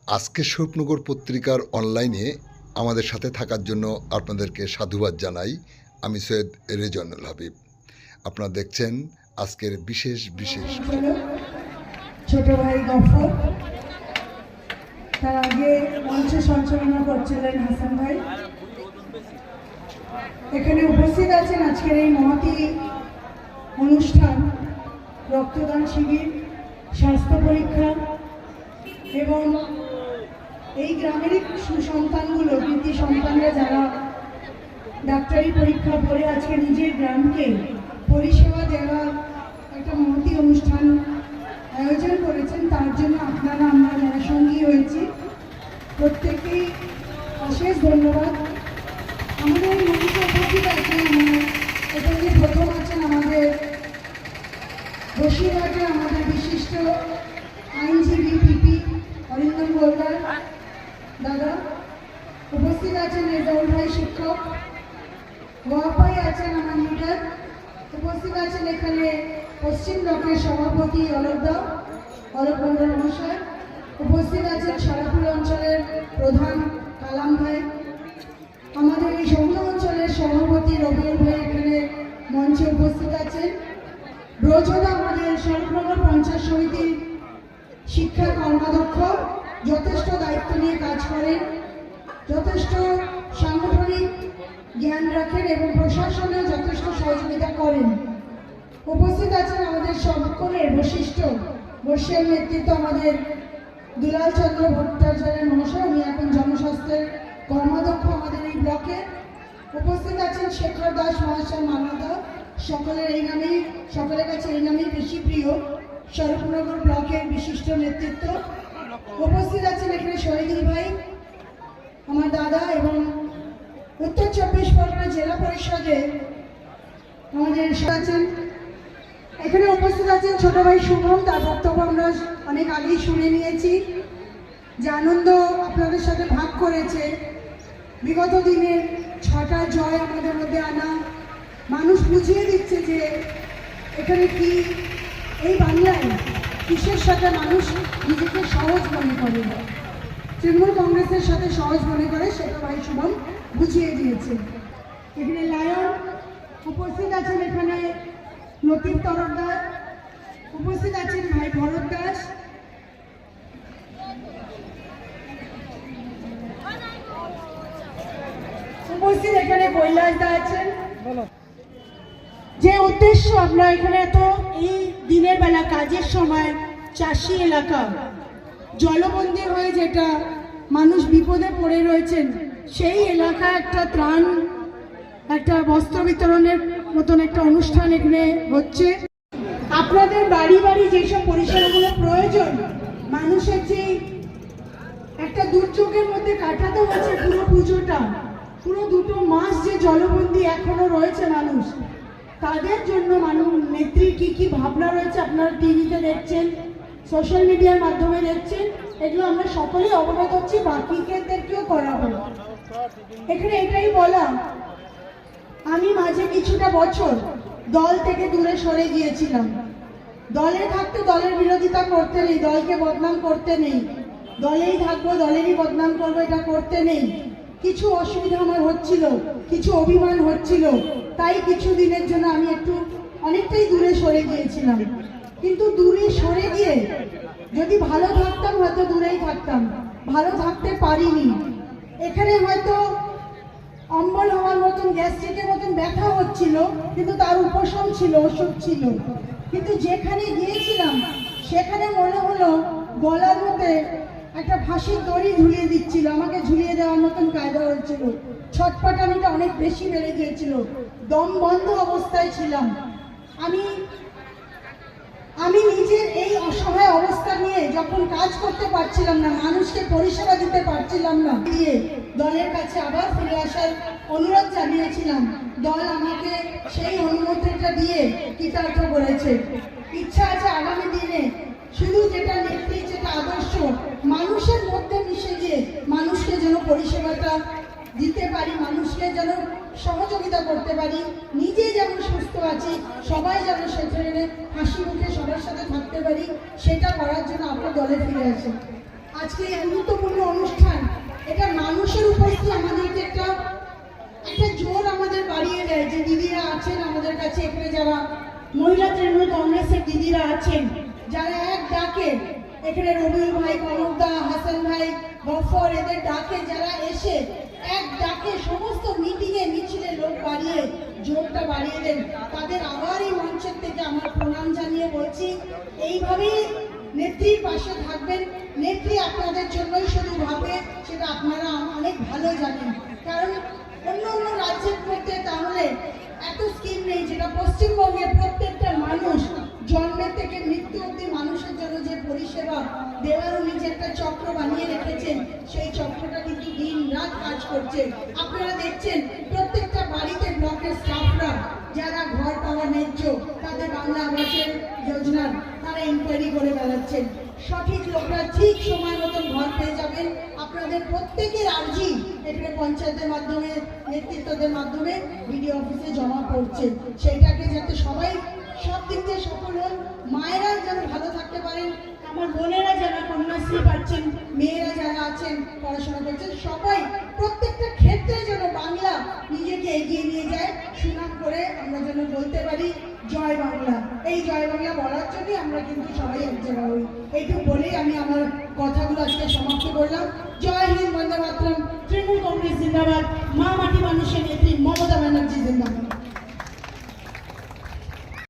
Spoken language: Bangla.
আজকে স্বরূপনগর পত্রিকার অনলাইনে আমাদের সাথে থাকার জন্য আপনাদেরকে সাধুবাদ জানাই। আমি সৈয়দ রেজওয়ানুল হাবিব। আপনারা দেখছেন আজকের বিশেষ খবর। ছোট ভাই গফর, তার আগে মঞ্চে সঞ্চালনা করছিলেন হাসান ভাই। এখানে উপস্থিত আছেন আজকের এই মহতি অনুষ্ঠান, রক্তদান শিবির, স্বাস্থ্য পরীক্ষা এবং এই গ্রামেরই সুসন্তানগুলো, কৃতি সন্তানরা যারা ডাক্তারি পরীক্ষা পড়ে আজকে নিজের গ্রামকে পরিষেবা দেওয়ার একটা মহতি অনুষ্ঠান আয়োজন করেছেন, তার জন্য আপনারা আমরা যারা সঙ্গী হয়েছি প্রত্যেকেই অশেষ ধন্যবাদ। আমাদের এই মঞ্চে উপস্থিত আছেন, এখানে প্রথম আছেন আমাদের বসিরহাটে আমাদের বিশিষ্ট আইনজীবী পিপি অরিন্দম গোলদার দাদা, উপস্থিত আছেন রেজাউল ভাই শিক্ষক, গোয়াপাই আছেন আমার লিডার, উপস্থিত আছেন এখানে পশ্চিম ব্লকের সভাপতি অলোক মন্ডল মহাশয়, উপস্থিত আছেন সারাপুর অঞ্চলের প্রধান কালাম ভাই, আমাদের এই সংঘ অঞ্চলের সভাপতি রবিউল ভাই এখানে মঞ্চে উপস্থিত আছেন, ব্রজদা আমাদের স্বরূপনগর পঞ্চায়েত সমিতির শিক্ষা কর্মাধ্যক্ষ, যথেষ্ট দায়িত্ব নিয়ে কাজ করেন, যথেষ্ট সাংগঠনিক জ্ঞান রাখেন এবং প্রশাসনেও যথেষ্ট সহযোগিতা করেন। উপস্থিত আছেন আমাদের সকলের বর্ষীয় নেতৃত্ব আমাদের দুলাল চন্দ্র ভট্টাচার্য মহাশয়, উনি এখন জনস্বাস্থ্যের কর্মাধ্যক্ষ আমাদের এই ব্লকে। উপস্থিত আছেন শেখর দাস মহাশয় মানদা, সকলের কাছে এই নামেই বেশি প্রিয়, স্বরূপনগর ব্লকের বিশিষ্ট নেতৃত্ব। উপস্থিত আছেন এখানে শহীদুল ভাই আমার দাদা, এবং উত্তর 24 পরগনা জেলা পরিষদে আমাদের আছেন, এখানে উপস্থিত আছেন ছোট ভাই শুভম, তার বক্তব্য আমরা অনেক আগেই শুনে নিয়েছি, যে আনন্দ আপনাদের সাথে ভাগ করেছে। বিগত দিনের 6টা জয় আমাদের মধ্যে আনা, মানুষ বুঝিয়ে দিচ্ছে যে এখানে কি, এই বাংলায় কিসের সাথে মানুষ নিজেকে সহজ মনে করে, তৃণমূল কংগ্রেসের সাথে সহজ মনে করে, সেটা ভাই শুভম বুঝিয়ে দিয়েছে। এখানে লায়ন উপস্থিত আছেন, এখানে লতিফ তরফদার উপস্থিত আছেন, ভাই ভরত দাস, উপস্থিত এখানে কৈলাস দা আছেন। যে উদ্দেশ্য আমরা এখানে এত এই দিনের বেলা কাজের সময় চাষি এলাকা জলবন্দী হয়ে যেটা মানুষ বিপদে পড়ে রয়েছেন, সেই এলাকা একটা ত্রাণ, একটা বস্ত্র বিতরণের মতন একটা অনুষ্ঠান এখানে হচ্ছে। আপনাদের বাড়ি বাড়ি যেসব পরিষেবাগুলো প্রয়োজন, মানুষের যে একটা দুর্যোগের মধ্যে কাটাতে হচ্ছে পুরো পুজোটা, পুরো 2 মাস যে জলবন্দী এখনো রয়েছে মানুষ, তাদের জন্য নেত্রীর কি ভাবনা রয়েছে আপনারা টিভিতে দেখছেন, সোশ্যাল মিডিয়ার মাধ্যমে দেখছেন, এগুলো আমরা সকলেই অবগত হচ্ছি, বাকিদেরকেও করাবো। এখানে এটাই বলা, আমি মাঝে কিছুটা বছর দল থেকে দূরে সরে গিয়েছিলাম। দলে থাকতে দলের বিরোধিতা করতে নেই, দলকে বদনাম করতে নেই, দলেই থাকবো, দলেরই বদনাম করবো, এটা করতে নেই। কিছু অসুবিধা আমার হচ্ছিল, কিছু অভিমান হচ্ছিল, তাই কিছু দিনের জন্য আমি অনেকটাই দূরে সরে গিয়েছিলাম। কিন্তু দূরে সরে গিয়ে যদি ভালো থাকতাম হয়তো দূরেই থাকতাম, ভালো থাকতে পারিনি। এখানে হয়তো অম্বল হওয়ার মতন, গ্যাস্ট্রিকের মতন ব্যথা হচ্ছিল, কিন্তু তার উপশম ছিল, ওষুধ ছিল। কিন্তু যেখানে গিয়েছিলাম সেখানে মনে হলো গলার মধ্যে একটা ফাঁসির দড়ি ঝুলিয়ে দিচ্ছিল, আমাকে ঝুলিয়ে দেওয়ার মতন কায়দা হয়েছিল, ছটপটানিটা অনেক বেশি বেড়ে গিয়েছিল, দম বন্ধ অবস্থায় ছিলাম। আমি নিজের এই অসহায় অবস্থা নিয়ে যখন কাজ করতে পারছিলাম না, মানুষকে পরিষেবা দিতে পারছিলাম না, দিয়ে দলের কাছে আবার ফিরে আসার অনুরোধ জানিয়েছিলাম। দল আমাকে সেই অনুমতিটা দিয়ে কৃতার্থ করেছে। ইচ্ছা আছে আগামী দিনে শুধু যেটা নেত্রী, যেটা আদর্শ, মানুষের মধ্যে মিশে গিয়ে মানুষকে যেন পরিষেবাটা দিতে পারি, মানুষকে যেন সহযোগিতা করতে পারি, নিজে যেমন সুস্থ আছি সবাই যেন সেখানে হাসি মুখে সবার সাথে থাকতে পারি, সেটা করার জন্য আপনার দলে ফিরে আসে। আজকে এই গুরুত্বপূর্ণ অনুষ্ঠান, এটা মানুষের উপস্থিতি আমাদেরকে একটা জোর আমাদের বাড়িয়ে দেয় যে দিদিরা আছেন আমাদের কাছে, এখানে যারা মহিলা তৃণমূল কংগ্রেসের দিদিরা আছেন, যারা এক ডাকে এখানে রবিউল ভাই, কনকদা, হাসান ভাই, গফর, এদের ডাকে যারা এসে এক ডাকে সমস্ত মিটিংয়ে মিছিলে লোক বাড়িয়ে জোরটা বাড়িয়ে দেন, তাদের আবার এই মঞ্চের থেকে আমার প্রণাম জানিয়ে বলছি এইভাবেই নেত্রীর পাশে থাকবেন। নেত্রী আপনাদের জন্যই শুধু ভাবে, সেটা আপনারা অনেক ভালো জানেন। কারণ অন্য অন্য রাজ্যের মধ্যে তাহলে এত স্কিম নেই, যেটা পশ্চিমবঙ্গের প্রত্যেকটা মানুষ জন্মের থেকে মৃত্যু অবধি মানুষের জন্য যে পরিষেবা দেওয়ার উনি যে একটা চক্র বানিয়ে রেখেছেন, সেই চক্রটা কিন্তু দিন রাত কাজ করছে। আপনারা দেখছেন প্রত্যেকটা বাড়িতে ব্লকের স্টাফরা যারা ঘর পাওয়া ন্যায্য, তাদের বাংলা আবাসের যোজনার তারা ইনকোয়ারি করে বেড়াচ্ছেন। সঠিক লোকরা ঠিক সময় মতন ঘর পেয়ে যাবেন। আপনাদের প্রত্যেকের আর্জি এখানে পঞ্চায়েতের মাধ্যমে, নেতৃত্বদের মাধ্যমে বিডিও অফিসে জমা পড়ছে, সেইটাকে যাতে সবাই সব দিক দিয়ে সফল হন। মায়েরা যেন ভালো থাকতে পারেন, আমার বোনেরা যারা কন্যাশ্রী পাচ্ছেন, মেয়েরা যারা আছেন পড়াশোনা করছেন, সবাই প্রত্যেকটা ক্ষেত্রে যেন বাংলা নিজেকে এগিয়ে নিয়ে যায়, সুনাম করে আমরা যেন বলতে পারি জয় বাংলা। এই জয় বাংলা বলার জন্যই আমরা কিন্তু সবাই এক জায়গা হই। এইটুকু বলেই আমি আমার কথাগুলো আজকে সমাপ্ত করলাম। জয় হিন্দ, বন্দে মাতরম, তৃণমূল কংগ্রেস জিন্দাবাদ, মা মাটি মানুষের নেত্রী মমতা ব্যানার্জি জিন্দাবাদ।